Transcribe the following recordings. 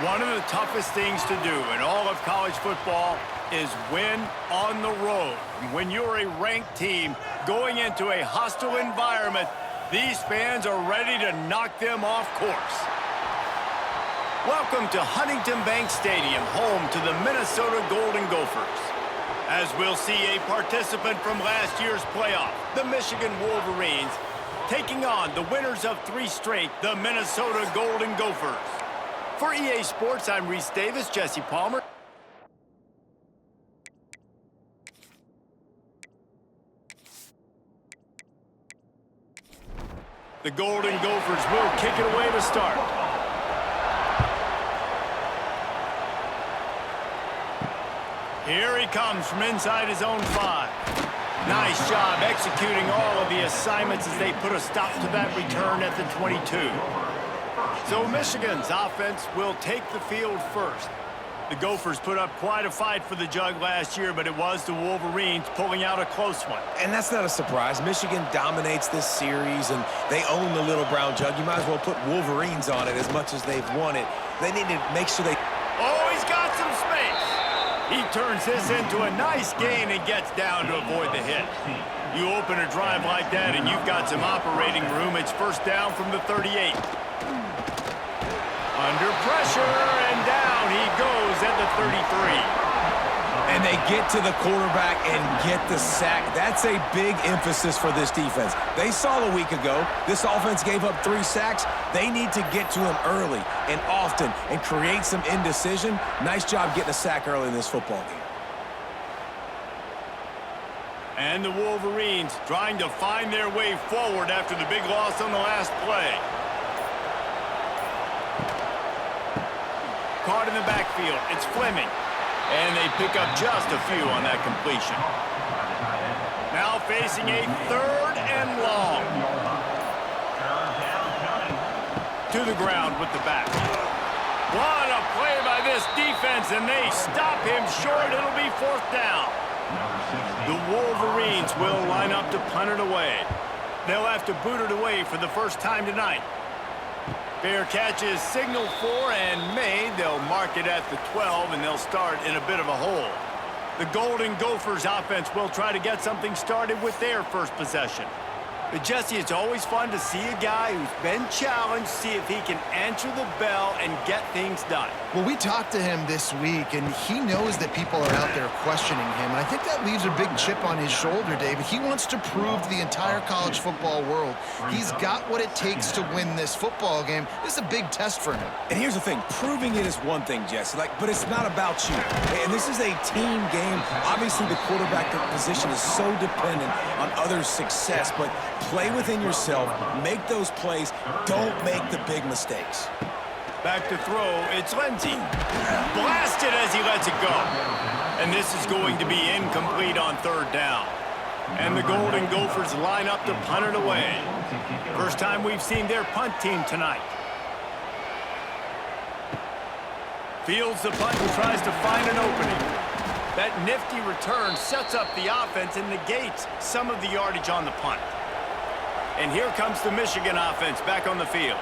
One of the toughest things to do in all of college football is win on the road. When you're a ranked team going into a hostile environment, these fans are ready to knock them off course. Welcome to Huntington Bank Stadium, home to the Minnesota Golden Gophers. As we'll see a participant from last year's playoff, the Michigan Wolverines, taking on the winners of 3 straight, the Minnesota Golden Gophers. For EA Sports, I'm Reese Davis, Jesse Palmer. The Golden Gophers will kick it away to start. Here he comes from inside his own 5. Nice job executing all of the assignments as they put a stop to that return at the 22. So Michigan's offense will take the field first. The Gophers put up quite a fight for the jug last year, but it was the Wolverines pulling out a close one. And that's not a surprise. Michigan dominates this series, and they own the little brown jug. You might as well put Wolverines on it as much as they've won it. They need to make sure they... Oh, he's got some space. He turns this into a nice gain and gets down to avoid the hit. You open a drive like that, and you've got some operating room. It's first down from the 38. Under pressure, and down he goes at the 33. And they get to the quarterback and get the sack. That's a big emphasis for this defense. They saw a week ago, this offense gave up 3 sacks. They need to get to him early and often and create some indecision. Nice job getting a sack early in this football game. And the Wolverines trying to find their way forward after the big loss on the last play. Caught in the backfield. It's Fleming. And they pick up just a few on that completion. Now facing a 3rd and long. To the ground with the back. What a play by this defense, and they stop him short. It'll be 4th down. The Wolverines will line up to punt it away. They'll have to boot it away for the first time tonight. Fair catch is signaled for and made. They'll mark it at the 12, and they'll start in a bit of a hole. The Golden Gophers offense will try to get something started with their first possession. But Jesse, it's always fun to see a guy who's been challenged, see if he can answer the bell and get things done. Well, we talked to him this week, and he knows that people are out there questioning him. And I think that leaves a big chip on his shoulder, David. He wants to prove to the entire college football world he's got what it takes to win this football game. This is a big test for him. And here's the thing. Proving it is one thing, Jesse, but it's not about you. And this is a team game. Obviously, the quarterback position is so dependent on others' success, but play within yourself, make those plays, don't make the big mistakes. Back to throw, it's Lindsey. Blasted as he lets it go. And this is going to be incomplete on 3rd down. And the Golden Gophers line up to punt it away. First time we've seen their punt team tonight. Fields the punt and tries to find an opening. That nifty return sets up the offense and negates some of the yardage on the punt. And here comes the Michigan offense back on the field.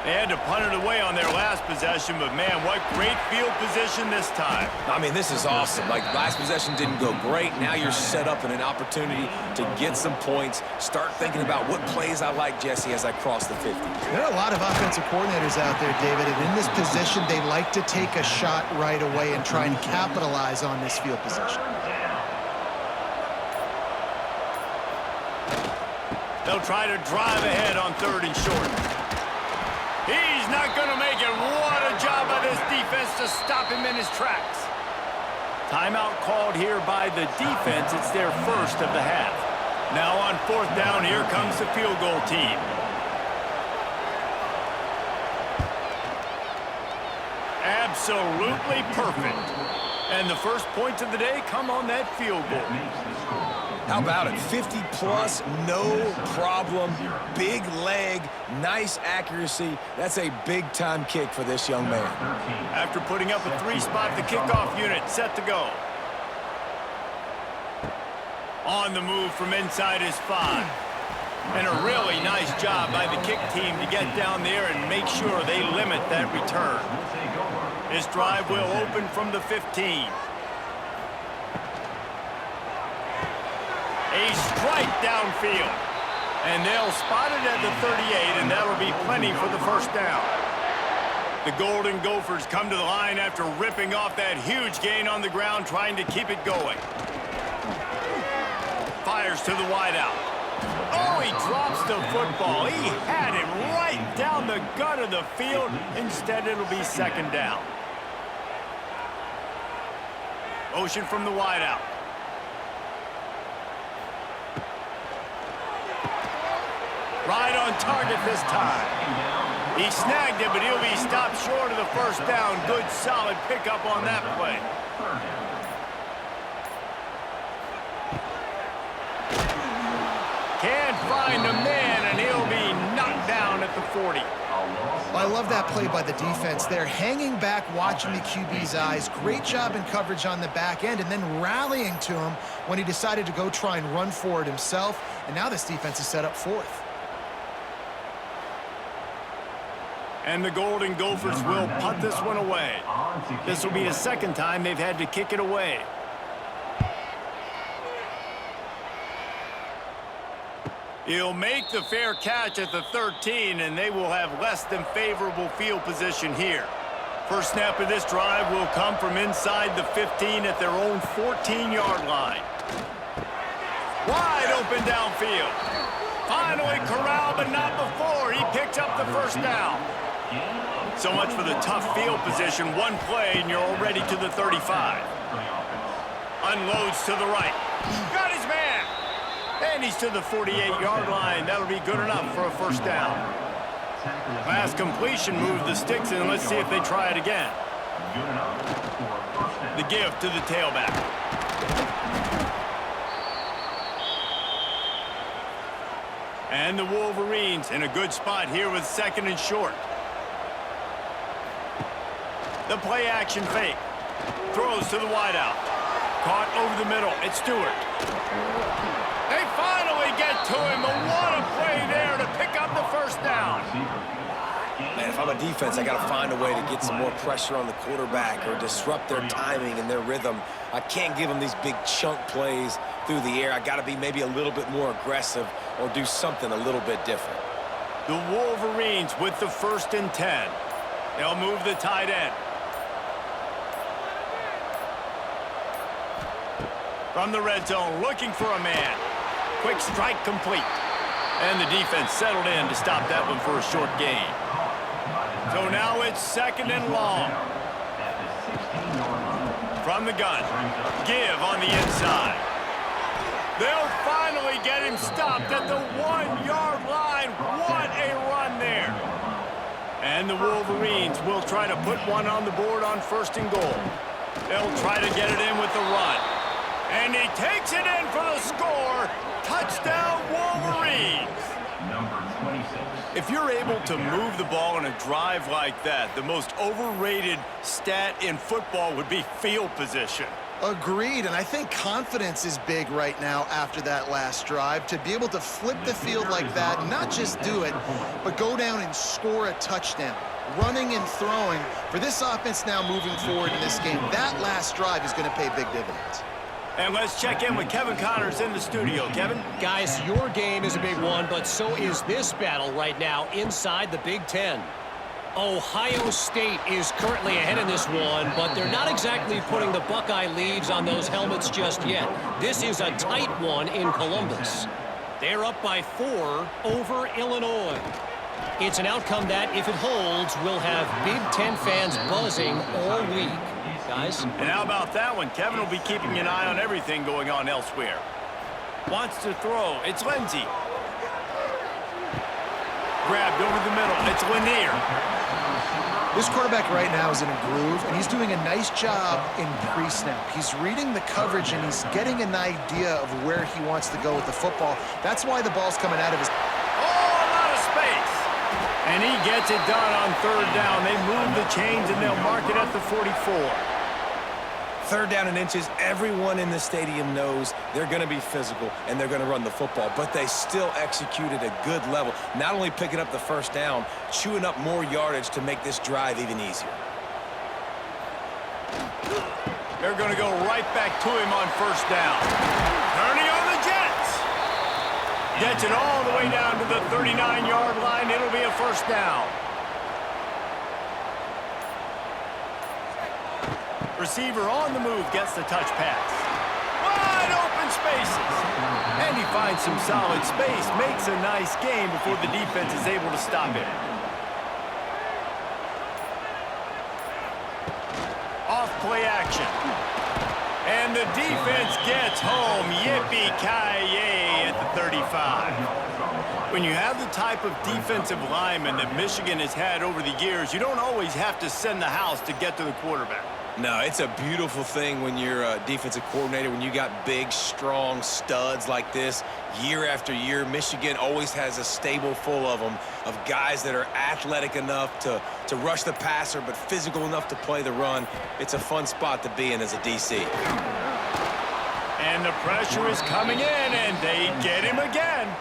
They had to punt it away on their last possession, but man, what great field position this time. I mean, this is awesome. Last possession didn't go great. Now you're set up in an opportunity to get some points. Start thinking about what plays I like, Jesse, as I cross the 50. There are a lot of offensive coordinators out there, David, and in this position, they like to take a shot right away and try and capitalize on this field position. They'll try to drive ahead on 3rd and short. He's not going to make it. What a job by this defense to stop him in his tracks. Timeout called here by the defense. It's their first of the half. Now on 4th down, here comes the field goal team. Absolutely perfect. And the first points of the day come on that field goal. How about it? 50-plus, no problem. Big leg, nice accuracy. That's a big-time kick for this young man. After putting up a 3-spot, the kickoff unit set to go. On the move from inside his 5. And a really nice job by the kick team to get down there and make sure they limit that return. This drive will open from the 15. A strike downfield. And they'll spot it at the 38, and that'll be plenty for the first down. The Golden Gophers come to the line after ripping off that huge gain on the ground, trying to keep it going. Fires to the wideout. Oh, he drops the football. He had him right down the gut of the field. Instead, it'll be second down. Motion from the wideout. Right on target this time. He snagged it, but he'll be stopped short of the first down. Good, solid pickup on that play. Can't find a man, and he'll be knocked down at the 40. I love that play by the defense there. Hanging back, watching the QB's eyes. Great job in coverage on the back end, and then rallying to him when he decided to go try and run for it himself. And now this defense is set up fourth. And the Golden Gophers will punt this one away. This will be the second time they've had to kick it away. He'll make the fair catch at the 13, and they will have less than favorable field position here. First snap of this drive will come from inside the 15 at their own 14-yard line. Wide open downfield. Finally corralled, but not before. He picks up the first down. So much for the tough field position. One play, and you're already to the 35. Unloads to the right. Got his man. And he's to the 48-yard line. That'll be good enough for a first down. Last completion moved the sticks in. Let's see if they try it again. The give to the tailback. And the Wolverines in a good spot here with second and short. The play action fake. Throws to the wideout. Caught over the middle. It's Stewart. They finally get to him. But what a play there to pick up the first down. Man, if I'm a defense, I got to find a way to get some more pressure on the quarterback or disrupt their timing and their rhythm. I can't give them these big chunk plays through the air. I got to be maybe a little bit more aggressive or do something a little bit different. The Wolverines with the 1st and 10. They'll move the tight end. From the red zone, looking for a man. Quick strike complete. And the defense settled in to stop that one for a short gain. So now it's second and long. From the gun. Give on the inside. They'll finally get him stopped at the 1-yard line. What a run there. And the Wolverines will try to put one on the board on 1st and goal. They'll try to get it in with the run. And he takes it in for the score. Touchdown, Wolverines. If you're able to move the ball in a drive like that, the most overrated stat in football would be field position. Agreed, and I think confidence is big right now after that last drive. To be able to flip the field like that, and not just do it, but go down and score a touchdown. Running and throwing. For this offense now moving forward in this game, that last drive is going to pay big dividends. And let's check in with Kevin Connors in the studio. Kevin? Guys, your game is a big one, but so is this battle right now inside the Big Ten. Ohio State is currently ahead in this one, but they're not exactly putting the Buckeye leaves on those helmets just yet. This is a tight one in Columbus. They're up by 4 over Illinois. It's an outcome that, if it holds, will have Big Ten fans buzzing all week. Guys? And how about that one? Kevin will be keeping an eye on everything going on elsewhere. Wants to throw. It's Lindsey. Grabbed over the middle. It's Lanier. This quarterback right now is in a groove, and he's doing a nice job in pre-snap. He's reading the coverage, and he's getting an idea of where he wants to go with the football. That's why the ball's coming out of his... Oh, a lot of space. And he gets it done on 3rd down. They move the chains, and they'll mark it at the 44. 3rd down and inches, everyone in the stadium knows they're going to be physical and they're going to run the football, but they still executed a good level. Not only picking up the 1st down, chewing up more yardage to make this drive even easier. They're going to go right back to him on first down. Turning on the Jets. Gets it all the way down to the 39-yard line. It'll be a first down. Receiver on the move gets the touch pass. Wide open spaces. And he finds some solid space. Makes a nice game before the defense is able to stop him. Off play action. And the defense gets home. Yippee-ki-yay at the 35. When you have the type of defensive lineman that Michigan has had over the years, you don't always have to send the house to get to the quarterback. No, it's a beautiful thing when you're a defensive coordinator, when you got big, strong studs like this year after year. Michigan always has a stable full of them, of guys that are athletic enough to rush the passer, but physical enough to play the run. It's a fun spot to be in as a DC. And the pressure is coming in, and they get him again.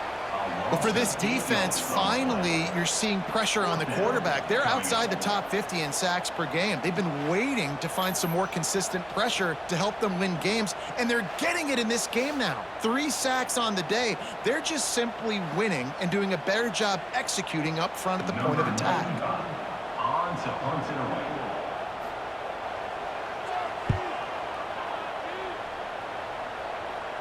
But for this defense, finally, you're seeing pressure on the quarterback. They're outside the top 50 in sacks per game. They've been waiting to find some more consistent pressure to help them win games, and they're getting it in this game now. 3 sacks on the day. They're just simply winning and doing a better job executing up front at the point of attack. On to punt it away.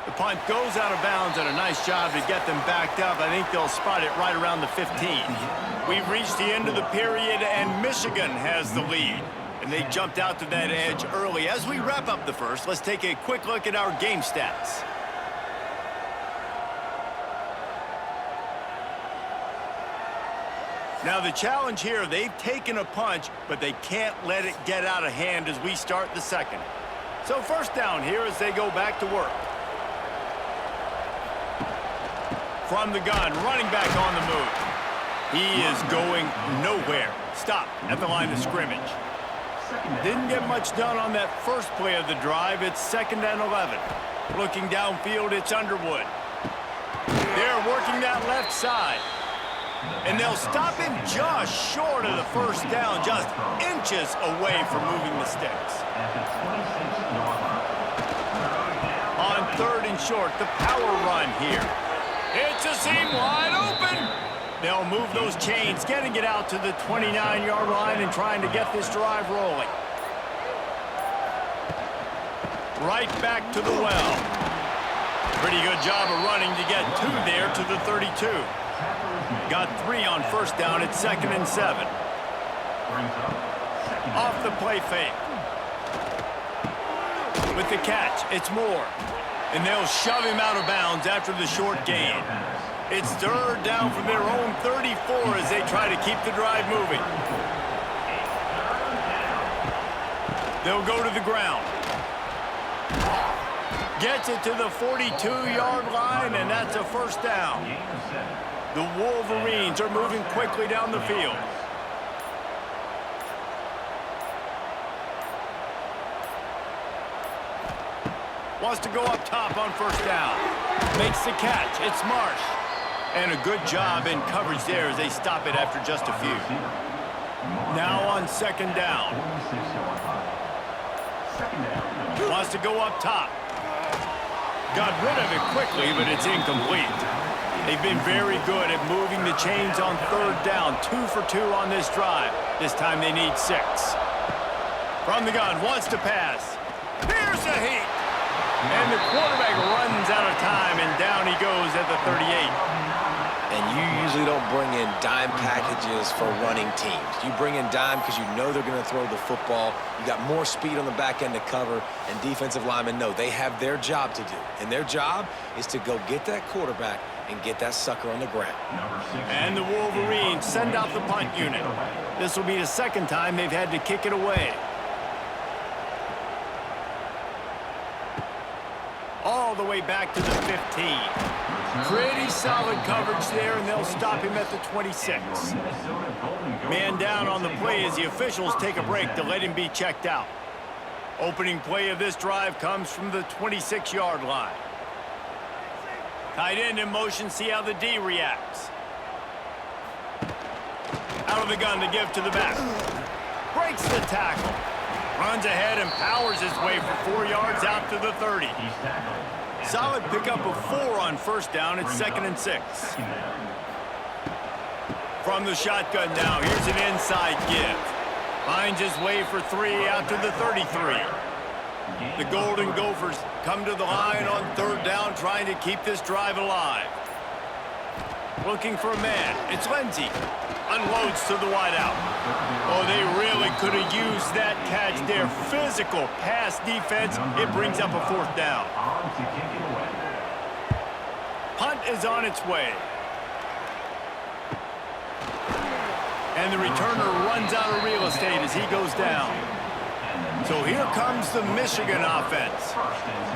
The punt goes out of bounds, and a nice job to get them backed up. I think they'll spot it right around the 15. We've reached the end of the period, and Michigan has the lead. And they jumped out to that edge early. As we wrap up the first, let's take a quick look at our game stats. Now the challenge here, they've taken a punch, but they can't let it get out of hand as we start the second. So first down here as they go back to work. From the gun, running back on the move. He is going nowhere. Stop at the line of scrimmage. Didn't get much done on that first play of the drive. It's 2nd and 11. Looking downfield, it's Underwood. They're working that left side. And they'll stop him just short of the first down, just inches away from moving the sticks. On 3rd and short, the power run here. It's a seam wide open. They'll move those chains, getting it out to the 29-yard line and trying to get this drive rolling. Right back to the well. Pretty good job of running to get 2 there to the 32. Got 3 on first down at 2nd and 7. Off the play fake. With the catch, it's Moore. And they'll shove him out of bounds after the short gain. It's 3rd down from their own 34 as they try to keep the drive moving. They'll go to the ground. Gets it to the 42-yard line, and that's a first down. The Wolverines are moving quickly down the field. Wants to go up top on first down. Makes the catch. It's Marsh. And a good job in coverage there as they stop it after just a few. Now on 2nd down. Wants to go up top. Got rid of it quickly, but it's incomplete. They've been very good at moving the chains on 3rd down. 2 for 2 on this drive. This time they need 6. From the gun, wants to pass. Here's a heat. And the quarterback runs out of time, and down he goes at the 38. And you usually don't bring in dime packages for running teams. You bring in dime because you know they're going to throw the football. You got more speed on the back end to cover, and defensive linemen know they have their job to do. And their job is to go get that quarterback and get that sucker on the ground. And the Wolverines send out the punt unit. This will be the 2nd time they've had to kick it away. All the way back to the 15. Pretty solid coverage there, and they'll stop him at the 26. Man down on the play as the officials take a break to let him be checked out. Opening play of this drive comes from the 26-yard line. Tight end in motion, see how the D reacts. Out of the gun to give to the back. Breaks the tackle. Runs ahead and powers his way for 4 yards out to the 30. Solid pickup of 4 on first down. It's 2nd and 6. From the shotgun now, here's an inside give. Finds his way for 3 out to the 33. The Golden Gophers come to the line on 3rd down, trying to keep this drive alive. Looking for a man. It's Lindsey. Unloads to the wideout. Oh, they really could have used that catch there. Physical pass defense. It brings up a 4th down. Punt is on its way. And the returner runs out of real estate as he goes down. So here comes the Michigan offense.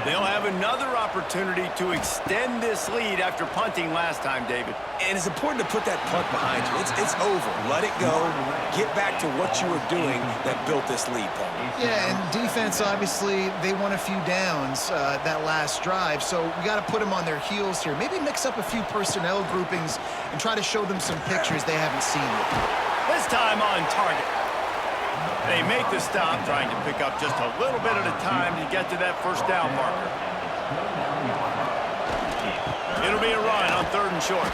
They'll have another opportunity to extend this lead after punting last time, David. And it's important to put that punt behind you. It's over. Let it go. Get back to what you were doing that built this lead, Paul. Yeah, and defense, obviously, they won a few downs that last drive, so we got to put them on their heels here. Maybe mix up a few personnel groupings and try to show them some pictures they haven't seen yet. This time on target. They make the stop, trying to pick up just a little bit at a time to get to that 1st down marker. It'll be a run on 3rd and short.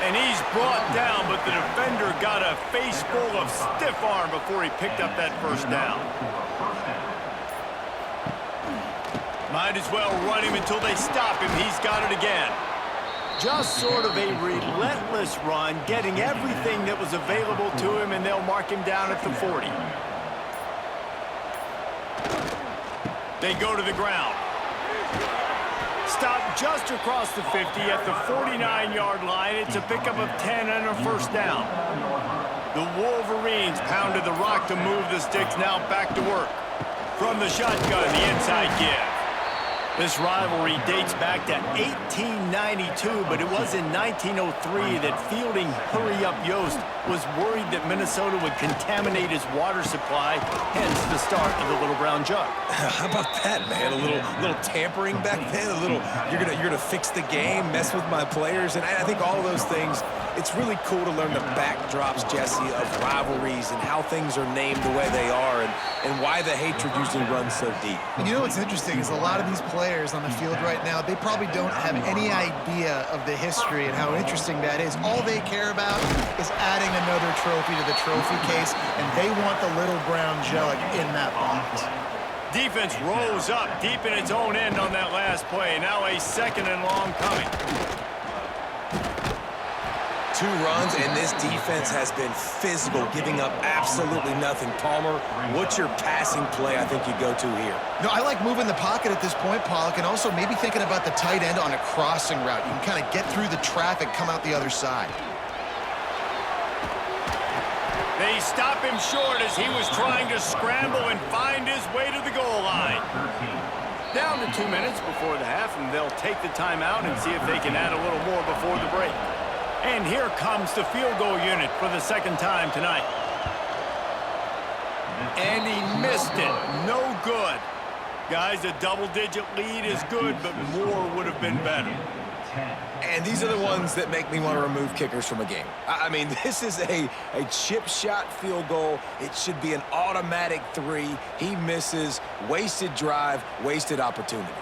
And he's brought down, but the defender got a face full of stiff arm before he picked up that 1st down. Might as well run him until they stop him. He's got it again. Just sort of a relentless run, getting everything that was available to him, and they'll mark him down at the 40. They go to the ground. Stop just across the 50 at the 49-yard line. It's a pickup of 10 and a 1st down. The Wolverines pounded the rock to move the sticks, now back to work. From the shotgun, the inside give. This rivalry dates back to 1892, but it was in 1903 that fielding Hurry-Up Yost was worried that Minnesota would contaminate his water supply, hence the start of the Little Brown Jug. How about that, man? A little tampering back then. A little you're gonna fix the game, mess with my players, and I think all of those things. It's really cool to learn the backdrops, Jesse, of rivalries and how things are named the way they are, and why the hatred usually runs so deep. And you know what's interesting is a lot of these players on the field right now, they probably don't have any idea of the history and how interesting that is. All they care about is adding another trophy to the trophy case, and they want the Little Brown Jug in that box. Defense rolls up deep in its own end on that last play. Now a 2nd and long coming. 2 runs, and this defense has been physical, giving up absolutely nothing. Palmer, what's your passing play I think you go to here? No, I like moving the pocket at this point, Pollock, and also maybe thinking about the tight end on a crossing route. You can kind of get through the traffic, come out the other side. They stop him short as he was trying to scramble and find his way to the goal line. Down to 2 minutes before the half, and they'll take the timeout and see if they can add a little more before the break. And here comes the field goal unit for the 2nd time tonight. And he missed it. No good. Guys, a double-digit lead is good, but more would have been better. And these are the ones that make me want to remove kickers from a game. I mean, this is a chip shot field goal. It should be an automatic 3. He misses. Wasted drive, wasted opportunity.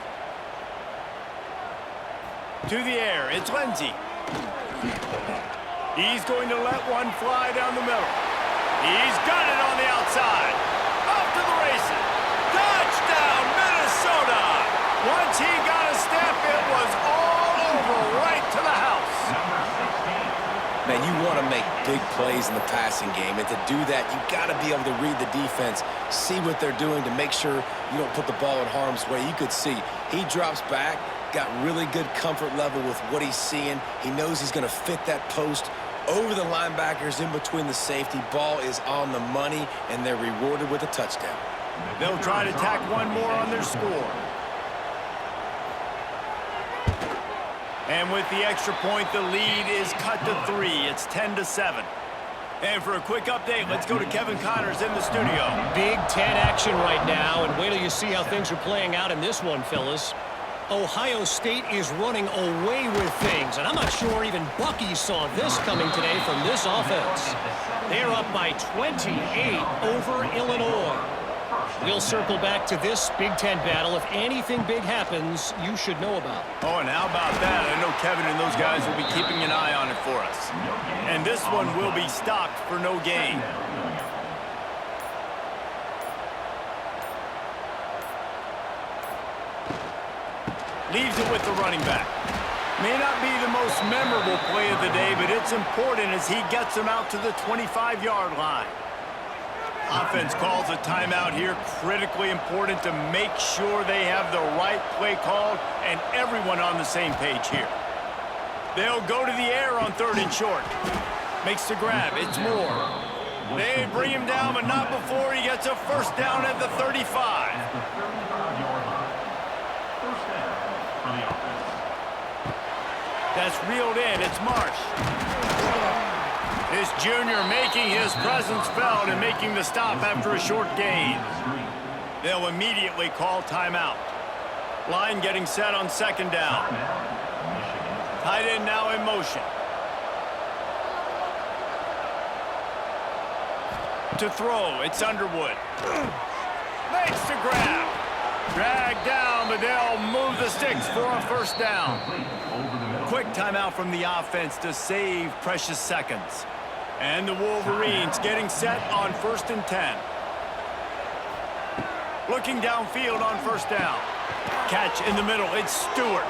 To the air, it's Lindsey. He's going to let one fly down the middle. He's got it on the outside. Off to the races. Touchdown, Minnesota! Once he got a step, it was all over, right to the house. Man, you want to make big plays in the passing game, and to do that, you got to be able to read the defense, see what they're doing to make sure you don't put the ball in harm's way. You could see he drops back, got really good comfort level with what he's seeing. He knows he's going to fit that post over the linebackers in between the safety. Ball is on the money, and they're rewarded with a touchdown. They'll try to tack one more on their score. And with the extra point, the lead is cut to 3. It's 10-7. And for a quick update, let's go to Kevin Connors in the studio. Big 10 action right now, and wait till you see how things are playing out in this one, fellas. Ohio State is running away with things, and I'm not sure even Bucky saw this coming today from this offense. They're up by 28 over Illinois. We'll circle back to this Big Ten battle. If anything big happens, you should know about. Oh, and how about that? I know Kevin and those guys will be keeping an eye on it for us. And this one will be stopped for no gain. Leaves it with the running back. May not be the most memorable play of the day, but it's important as he gets them out to the 25-yard line. Offense calls a timeout here. Critically important to make sure they have the right play called and everyone on the same page here. They'll go to the air on 3rd and short. Makes the grab. It's Moore. They bring him down, but not before he gets a first down at the 35. That's reeled in. It's Marsh. This junior making his presence felt and making the stop after a short gain. They'll immediately call timeout. Line getting set on 2nd down. Tight end now in motion. To throw, it's Underwood. Makes the grab. Dragged down, but they'll move the sticks for a first down. Quick timeout from the offense to save precious seconds. And the Wolverines getting set on 1st and 10. Looking downfield on 1st down. Catch in the middle, it's Stewart.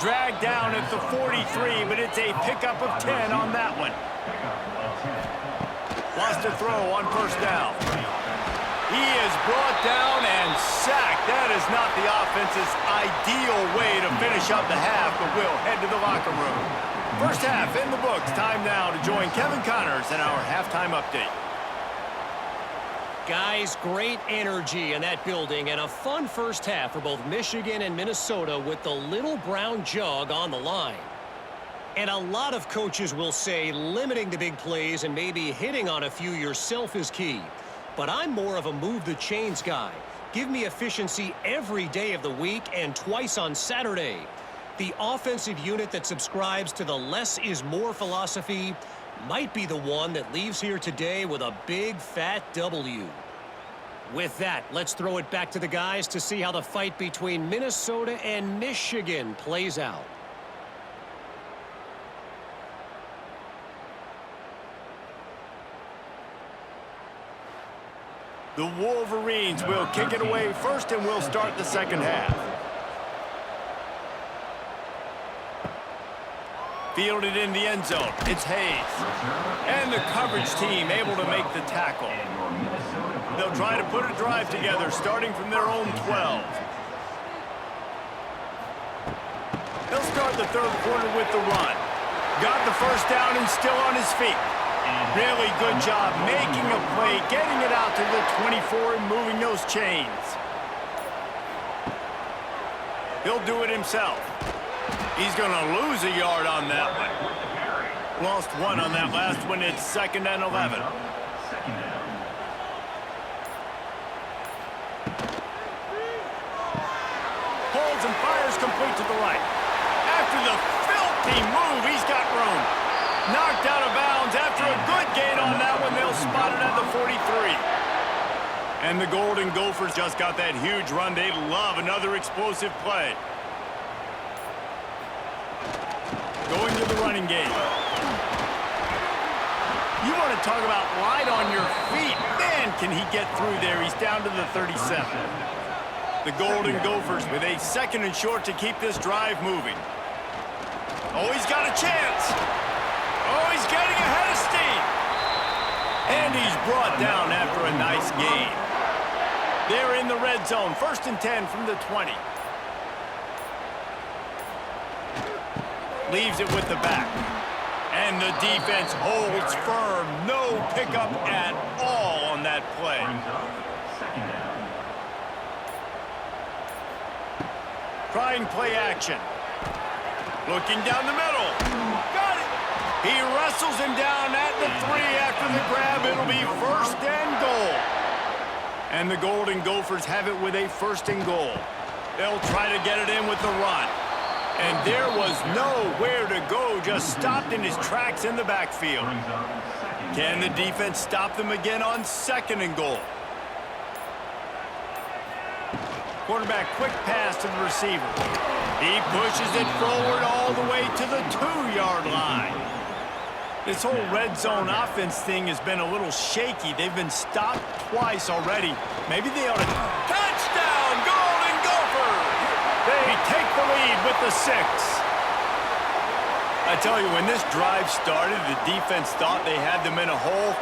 Dragged down at the 43, but it's a pickup of 10 on that one. Lost a throw on 1st down. He is brought down and sacked. That is not the offense's ideal way to finish up the half, but we'll head to the locker room. First half in the books. Time now to join Kevin Connors in our halftime update. Guys, great energy in that building and a fun first half for both Michigan and Minnesota with the little brown jug on the line. And a lot of coaches will say limiting the big plays and maybe hitting on a few yourself is key. But I'm more of a move the chains guy. Give me efficiency every day of the week and twice on Saturday. The offensive unit that subscribes to the less is more philosophy might be the one that leaves here today with a big fat W. With that, let's throw it back to the guys to see how the fight between Minnesota and Michigan plays out. The Wolverines will kick it away first, and we'll start the second half. Fielded in the end zone. It's Hayes. And the coverage team able to make the tackle. They'll try to put a drive together, starting from their own 12. They'll start the 3rd quarter with the run. Got the first down and still on his feet. Really good job making a play, getting it out to the 24 and moving those chains. He'll do it himself. He's going to lose a yard on that one. Lost 1 on that last one. It's 2nd and 11. Holds and fires complete to the right. After the filthy move, he's got room. Knocked out of bounds after a good gain on that one. They'll spot it at the 43. And the Golden Gophers just got that huge run. They love another explosive play. Going to the running game. You want to talk about light on your feet. Man, can he get through there. He's down to the 37. The Golden Gophers with a 2nd and short to keep this drive moving. Oh, he's got a chance. Oh, he's getting ahead of steam. And he's brought down after a nice gain. They're in the red zone. 1st and 10 from the 20. Leaves it with the back. And the defense holds firm. No pickup at all on that play. Trying play action. Looking down the middle. Got it. He wrestles him down at the 3 after the grab. It'll be 1st and goal. And the Golden Gophers have it with a 1st and goal. They'll try to get it in with the run. And there was nowhere to go, just stopped in his tracks in the backfield. Can the defense stop them again on 2nd and goal? Quarterback quick pass to the receiver. He pushes it forward all the way to the 2-yard line. This whole red zone offense thing has been a little shaky. They've been stopped twice already. Maybe they ought to... Touchdown, Golden Gophers! They take the lead with the 6. I tell you, when this drive started, the defense thought they had them in a hole.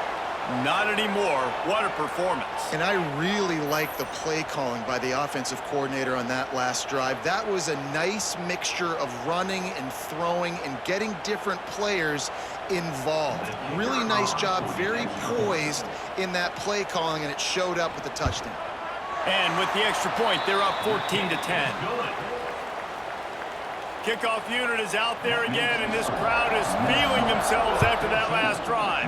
Not anymore. What a performance. And I really like the play calling by the offensive coordinator on that last drive. That was a nice mixture of running and throwing and getting different players involved. Really nice job, very poised in that play calling, and it showed up with the touchdown. And with the extra point, they're up 14-10. Kickoff unit is out there again, and this crowd is feeling themselves after that last drive.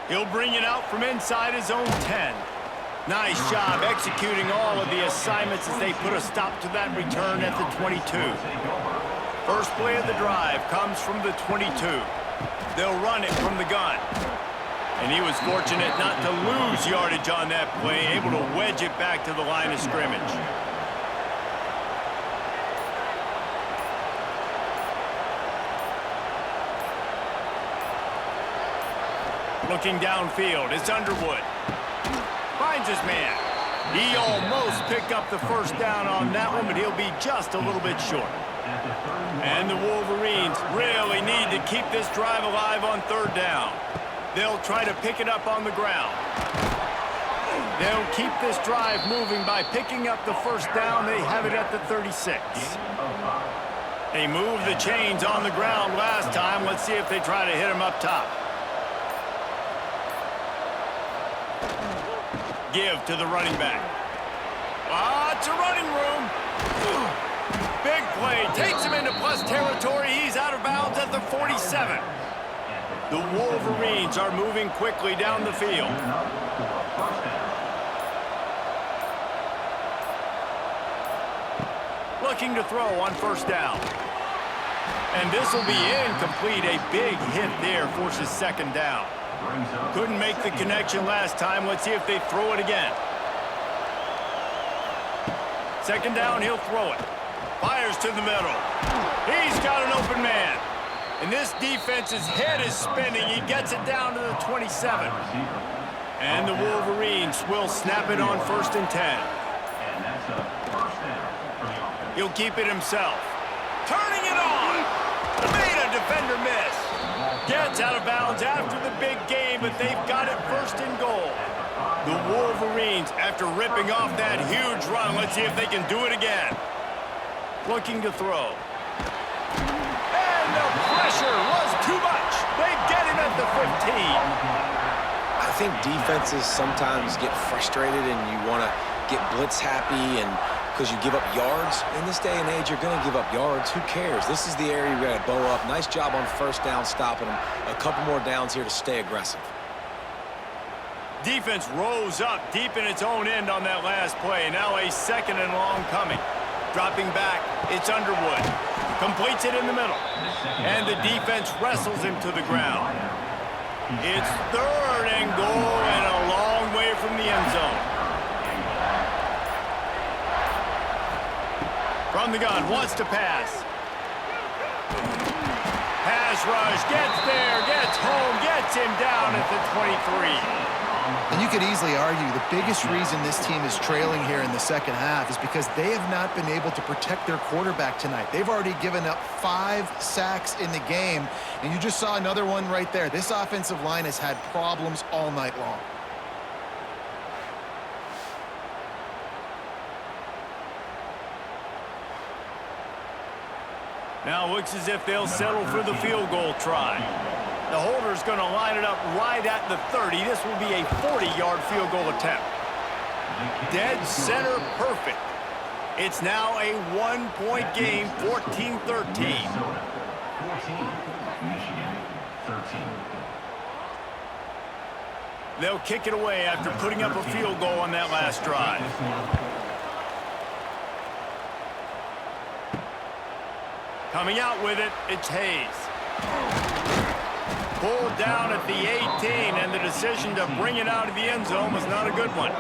He'll bring it out from inside his own 10. Nice job executing all of the assignments as they put a stop to that return at the 22. First play of the drive comes from the 22. They'll run it from the gun. And he was fortunate not to lose yardage on that play, able to wedge it back to the line of scrimmage. Looking downfield, it's Underwood. Finds his man. He almost picked up the first down on that one, but he'll be just a little bit short. And the Wolverines really need to keep this drive alive on 3rd down. They'll try to pick it up on the ground. They'll keep this drive moving by picking up the first down. They have it at the 36. They moved the chains on the ground last time. Let's see if they try to hit him up top. Give to the running back. Lots of running room. Big play. Takes him into plus territory. He's out of bounds at the 47. The Wolverines are moving quickly down the field. Looking to throw on 1st down. And this will be incomplete. A big hit there forces 2nd down. Couldn't make the connection last time. Let's see if they throw it again. 2nd down, he'll throw it. Fires to the middle. He's got an open man. And this defense's head is spinning. He gets it down to the 27. And the Wolverines will snap it on 1st and 10. He'll keep it himself. Turning it on. Made a defender miss. Gets out of bounds after the big game, but they've got it 1st and goal. The Wolverines, after ripping off that huge run, let's see if they can do it again. Looking to throw. And the pressure was too much. They get him at the 15. I think defenses sometimes get frustrated and you want to get blitz happy and because you give up yards. In this day and age, you're going to give up yards. Who cares? This is the area you're going to bow up. Nice job on 1st down, stopping them. A couple more downs here to stay aggressive. Defense rose up deep in its own end on that last play. Now a 2nd and long coming. Dropping back, it's Underwood. Completes it in the middle. And the defense wrestles him to the ground. It's 3rd and goal and a long way from the end zone. From the gun, wants to pass. Pass rush, gets there, gets home, gets him down at the 23. And you could easily argue the biggest reason this team is trailing here in the 2nd half is because they have not been able to protect their quarterback tonight. They've already given up 5 sacks in the game, and you just saw another one right there. This offensive line has had problems all night long. Now looks as if they'll settle for the field goal try. The holder's going to line it up right at the 30. This will be a 40-yard field goal attempt. Dead center perfect. It's now a 1-point game, 14-13. They'll kick it away after putting up a field goal on that last drive. Coming out with it, it's Hayes. Pulled down at the 18, and the decision to bring it out of the end zone was not a good one.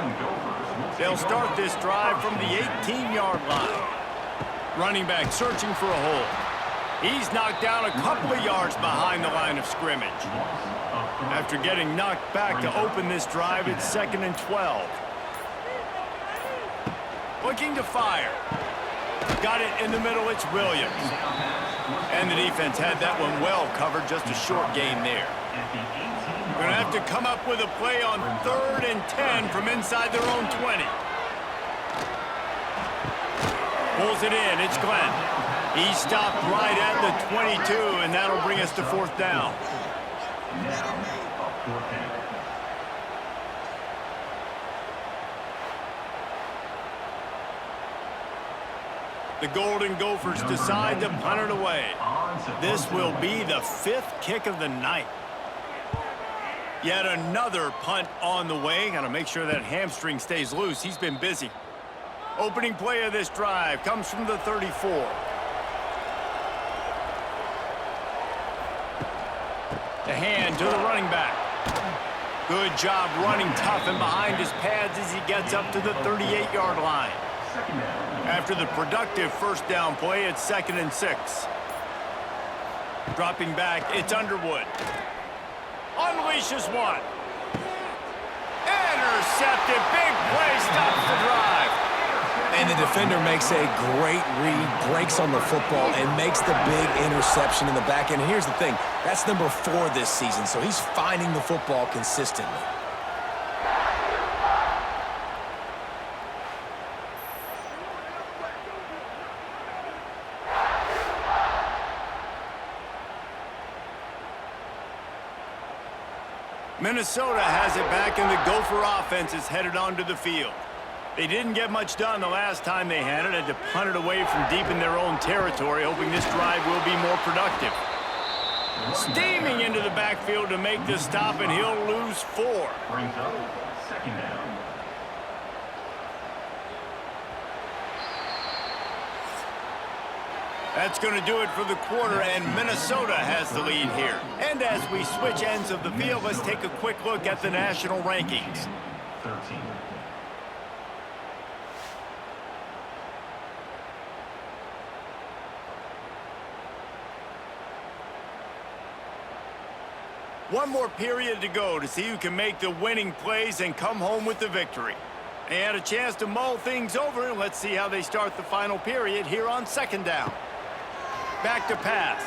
They'll start this drive from the 18-yard line. Running back searching for a hole. He's knocked down a couple of yards behind the line of scrimmage. After getting knocked back to open this drive, it's 2nd and 12. Looking to fire. Got it in the middle, it's Williams. And the defense had that one well covered, just a short gain there. Going to have to come up with a play on 3rd and 10 from inside their own 20. Pulls it in, it's Glenn. He stopped right at the 22, and that'll bring us to 4th down. The Golden Gophers decide to punt it away. This will be the 5th kick of the night. Yet another punt on the way. Got to make sure that hamstring stays loose. He's been busy. Opening play of this drive comes from the 34. The hand to the running back. Good job running tough and behind his pads as he gets up to the 38-yard line. After the productive first down play, it's 2nd and 6. Dropping back, it's Underwood. Unleashes one. Intercepted. Big play, stops the drive. And the defender makes a great read, breaks on the football, and makes the big interception in the back end. Here's the thing, that's number 4 this season, so he's finding the football consistently. Minnesota has it back, and the Gopher offense is headed onto the field. They didn't get much done the last time they had it. Had to punt it away from deep in their own territory, hoping this drive will be more productive. Steaming into the backfield to make the stop, and he'll lose 4. Brings up 2nd down. That's going to do it for the quarter, and Minnesota has the lead here. And as we switch ends of the field, let's take a quick look at the national rankings. 13. One more period to go to see who can make the winning plays and come home with the victory. They had a chance to mull things over, and let's see how they start the final period here on 2nd down. Back to pass.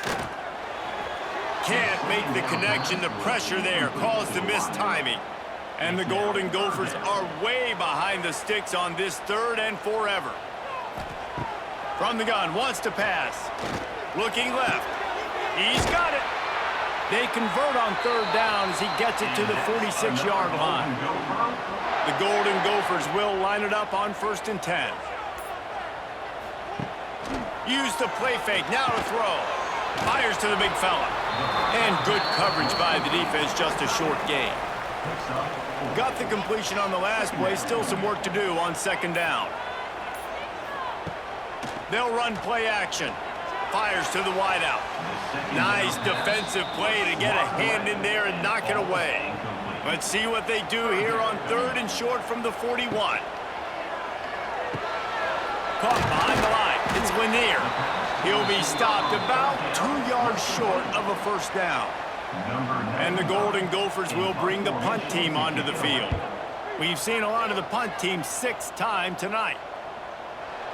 Can't make the connection. The pressure there caused the missed timing. And the Golden Gophers are way behind the sticks on this 3rd and forever. From the gun, wants to pass. Looking left. He's got it. They convert on 3rd down as he gets it to the 46-yard line. The Golden Gophers will line it up on 1st and 10. Use the play fake, now to throw. Fires to the big fella. And good coverage by the defense, just a short gain. Got the completion on the last play, still some work to do on 2nd down. They'll run play action. Fires to the wideout. Nice defensive play to get a hand in there and knock it away. Let's see what they do here on 3rd and short from the 41. Caught behind the line. It's Lanier. He'll be stopped about 2 yards short of a 1st down. And the Golden Gophers will bring the punt team onto the field. We've seen a lot of the punt team 6th time tonight.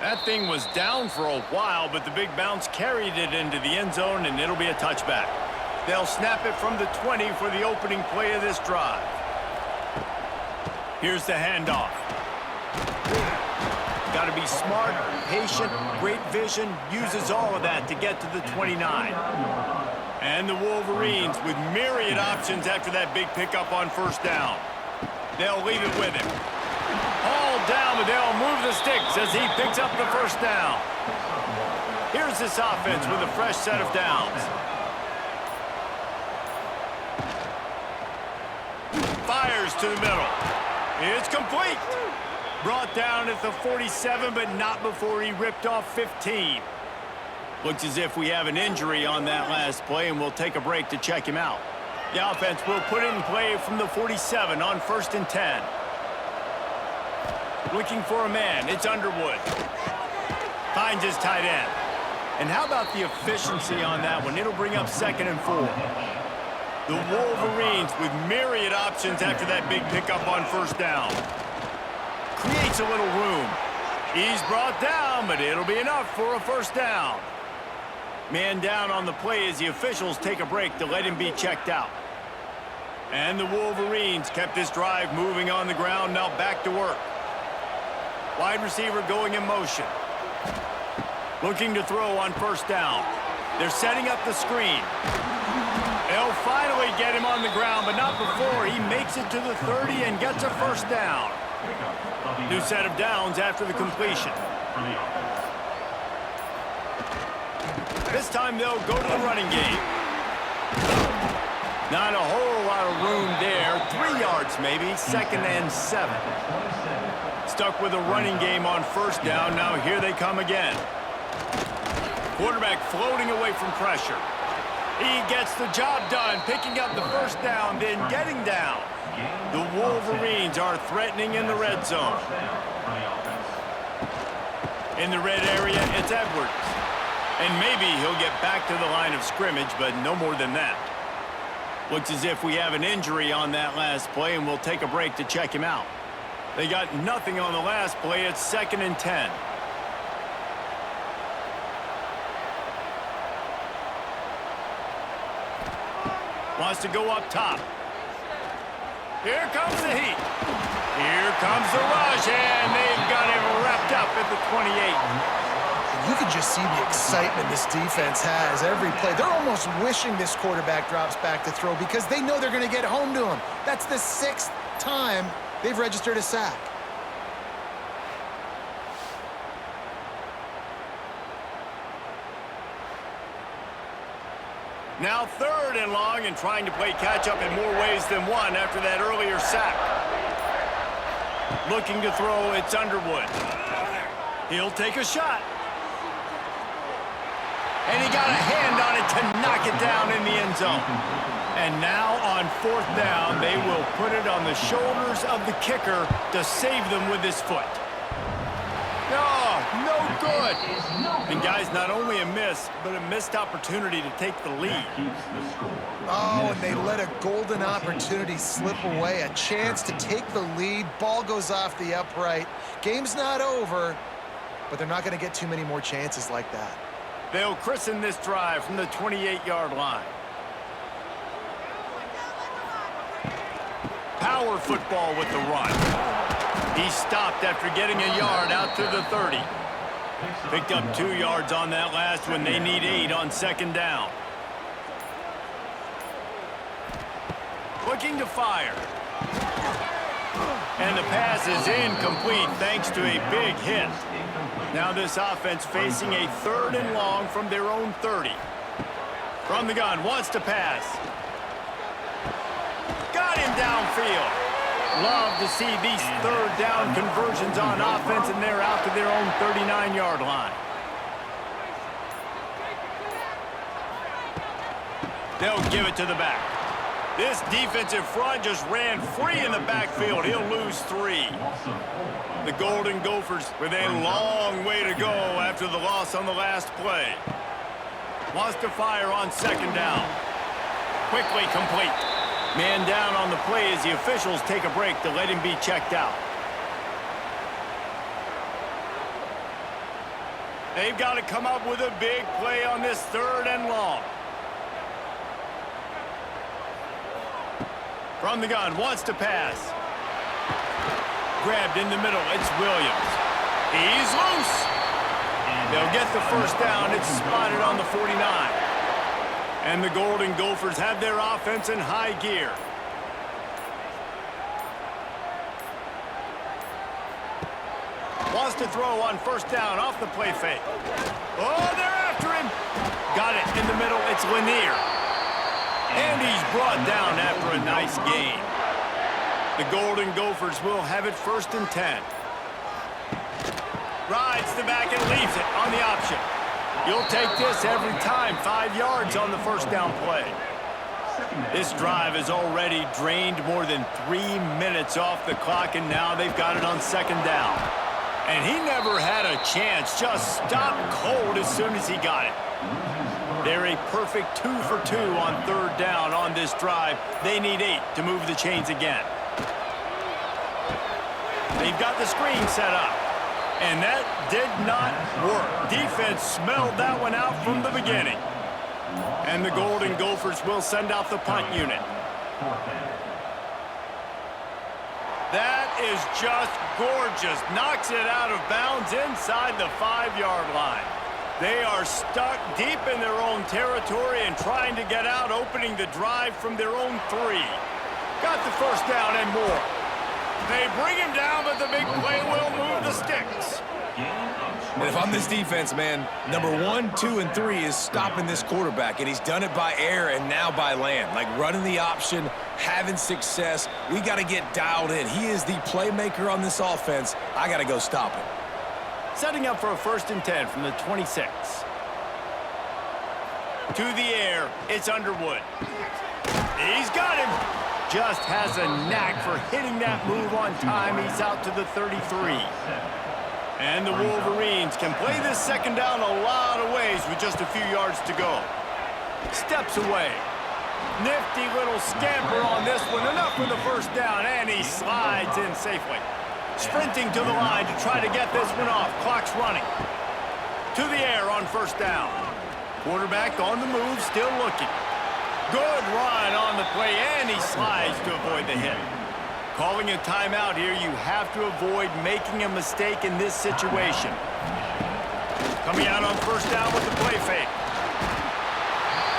That thing was down for a while, but the big bounce carried it into the end zone, and it'll be a touchback. They'll snap it from the 20 for the opening play of this drive. Here's the handoff. Got to be smart, patient, great vision, uses all of that to get to the 29. And the Wolverines with myriad options after that big pickup on 1st down. They'll leave it with him. All down, but they'll move the sticks as he picks up the 1st down. Here's this offense with a fresh set of downs. Fires to the middle. It's complete. Brought down at the 47, but not before he ripped off 15. Looks as if we have an injury on that last play, and we'll take a break to check him out. The offense will put it in play from the 47 on 1st and 10. Looking for a man. It's Underwood. Finds his tight end. And how about the efficiency on that one? It'll bring up 2nd and 4. The Wolverines with myriad options after that big pickup on 1st down. Creates a little room. He's brought down, but it'll be enough for a 1st down. Man down on the play as the officials take a break to let him be checked out. And the Wolverines kept this drive moving on the ground, now back to work. Wide receiver going in motion. Looking to throw on 1st down. They're setting up the screen. They'll finally get him on the ground, but not before he makes it to the 30 and gets a 1st down. New set of downs after the completion. This time they'll go to the running game. Not a whole lot of room there. 3 yards maybe, 2nd and 7. Stuck with a running game on 1st down. Now here they come again. Quarterback floating away from pressure. He gets the job done, picking up the 1st down, then getting down. The Wolverines are threatening in the red zone. In the red area, it's Edwards. And maybe he'll get back to the line of scrimmage, but no more than that. Looks as if we have an injury on that last play, and we'll take a break to check him out. They got nothing on the last play. It's 2nd and 10. Wants to go up top. Here comes the heat. Here comes the rush, and they've got him wrapped up at the 28. You can just see the excitement this defense has every play. They're almost wishing this quarterback drops back to throw because they know they're going to get home to him. That's the 6th time they've registered a sack. Now 3rd and long and trying to play catch-up in more ways than one after that earlier sack. Looking to throw, it's Underwood. He'll take a shot. And he got a hand on it to knock it down in the end zone. And now on 4th down, they will put it on the shoulders of the kicker to save them with his foot. Oh, no good. And guys, not only a miss, but a missed opportunity to take the lead. Oh, and they let a golden opportunity slip away. A chance to take the lead. Ball goes off the upright. Game's not over, but they're not going to get too many more chances like that. They'll christen this drive from the 28-yard line. Power football with the run. He stopped after getting a yard out to the 30. Picked up 2 yards on that last one. They need 8 on 2nd down. Looking to fire. And the pass is incomplete thanks to a big hit. Now this offense facing a 3rd and long from their own 30. From the gun, wants to pass. Got him downfield. Love to see these 3rd down conversions on offense, and they're out to their own 39-yard line. They'll give it to the back. This defensive front just ran free in the backfield. He'll lose 3. The Golden Gophers with a long way to go after the loss on the last play. Wants to fire on 2nd down. Quickly complete. Man down on the play as the officials take a break to let him be checked out. They've got to come up with a big play on this 3rd and long. From the gun, wants to pass. Grabbed in the middle, it's Williams. He's loose. They'll get the 1st down. It's spotted on the 49. And the Golden Gophers have their offense in high gear. Wants to throw on 1st down off the play fake. Oh, they're after him. Got it in the middle. It's Lanier. And he's brought down after a nice gain. The Golden Gophers will have it 1st and 10. Rides the back and leaves it on the option. You'll take this every time. 5 yards on the 1st down play. This drive has already drained more than 3 minutes off the clock, and now they've got it on second down. And he never had a chance, just stopped cold as soon as he got it. They're a perfect 2 for 2 on third down on this drive. They need 8 to move the chains again. They've got the screen set up, and that did not work. Defense smelled that one out from the beginning. And the Golden Gophers will send out the punt unit. That is just gorgeous. Knocks it out of bounds inside the 5-yard line. They are stuck deep in their own territory and trying to get out, opening the drive from their own 3. Got the first down and more. They bring him down, but the big play will move the sticks. And if I'm this defense, man, number 1, 2, and 3 is stopping this quarterback, and he's done it by air and now by land. Like running the option, having success. We got to get dialed in. He is the playmaker on this offense. I got to go stop him. Setting up for a 1st and 10 from the 26. To the air, it's Underwood. He's got him. Just has a knack for hitting that move on time. He's out to the 33. And the Wolverines can play this second down a lot of ways with just a few yards to go. Steps away. Nifty little scamper on this one. Enough for the first down, and he slides in safely. Sprinting to the line to try to get this one off. Clock's running. To the air on first down. Quarterback on the move, still looking. Good run on the play, and he slides to avoid the hit. Calling a timeout here, you have to avoid making a mistake in this situation. Coming out on first down with the play fake.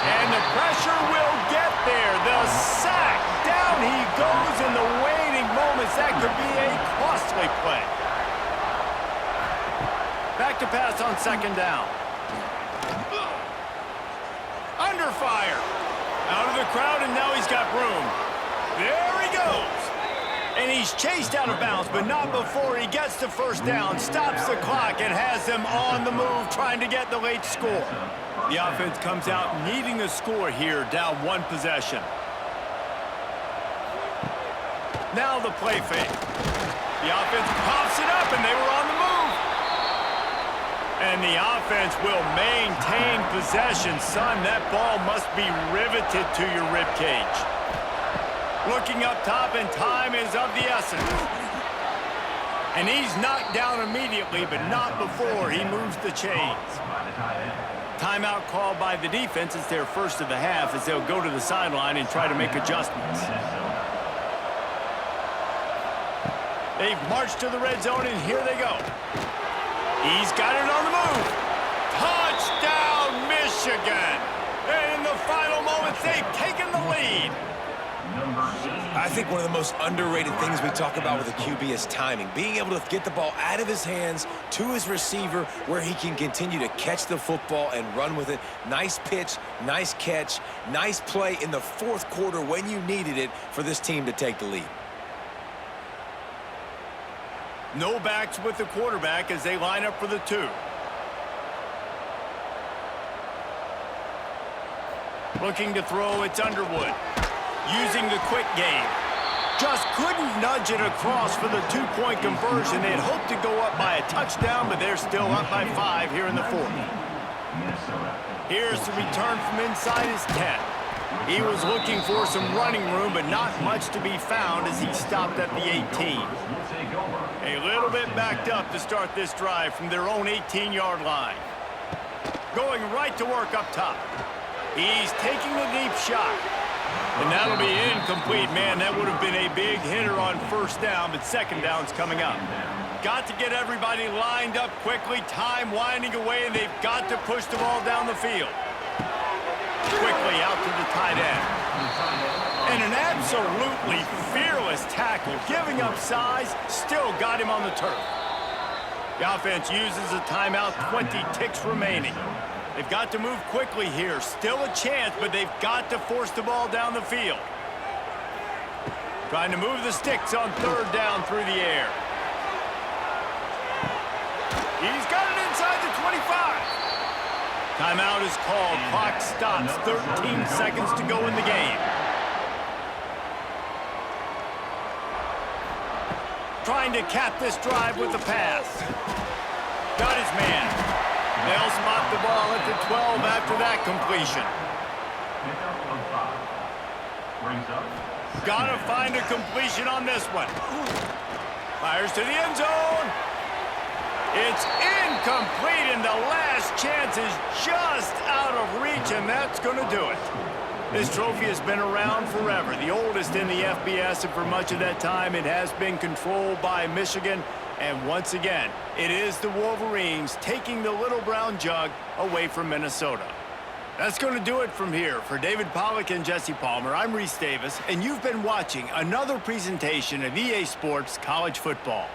And the pressure will get there. The sack. Down he goes in the waning moments. That could be a costly play. Back to pass on second down. Under fire. Out of the crowd, and now he's got room. There he goes. And he's chased out of bounds, but not before he gets the first down, stops the clock, and has them on the move trying to get the late score. The offense comes out needing a score here, down 1 possession. Now the play fake. The offense pops it up, and they were on the move. And the offense will maintain possession. Son, that ball must be riveted to your ribcage. Looking up top, and time is of the essence. And he's knocked down immediately, but not before he moves the chains. Timeout called by the defense. It's their first of the half as they'll go to the sideline and try to make adjustments. They've marched to the red zone, and here they go. He's got it on the move. Touchdown, Michigan. And in the final moments, they've taken the lead. I think one of the most underrated things we talk about with a QB is timing. Being able to get the ball out of his hands to his receiver where he can continue to catch the football and run with it. Nice pitch, nice catch, nice play in the 4th quarter when you needed it for this team to take the lead. No backs with the quarterback as they line up for the 2. Looking to throw, it's Underwood. Using the quick game. Just couldn't nudge it across for the 2-point conversion. They had hoped to go up by a touchdown, but they're still up by 5 here in the 4th. Here's the return from inside his 10. He was looking for some running room, but not much to be found as he stopped at the 18. A little bit backed up to start this drive from their own 18-yard line. Going right to work up top. He's taking the deep shot. And that'll be incomplete. Man, that would have been a big hitter on first down, but second down's coming up. Got to get everybody lined up quickly. Time winding away, and they've got to push the ball down the field. Quickly out to the tight end. And an absolutely fearless tackle. Giving up size, still got him on the turf. The offense uses a timeout, 20 ticks remaining. They've got to move quickly here. Still a chance, but they've got to force the ball down the field. Trying to move the sticks on third down through the air. He's got it inside the 25. Timeout is called. Clock stops. 13 seconds to go in the game. Trying to cap this drive with the pass. Got his man. They'll spot the ball at the 12 after that completion. Pickup of 5. Brings up. Gotta find a completion on this one. Fires to the end zone. It's incomplete, and the last chance is just out of reach, and that's going to do it. This trophy has been around forever, the oldest in the FBS, and for much of that time, it has been controlled by Michigan. And once again, it is the Wolverines taking the little brown jug away from Minnesota. That's going to do it from here. For David Pollack and Jesse Palmer, I'm Reese Davis, and you've been watching another presentation of EA Sports College Football.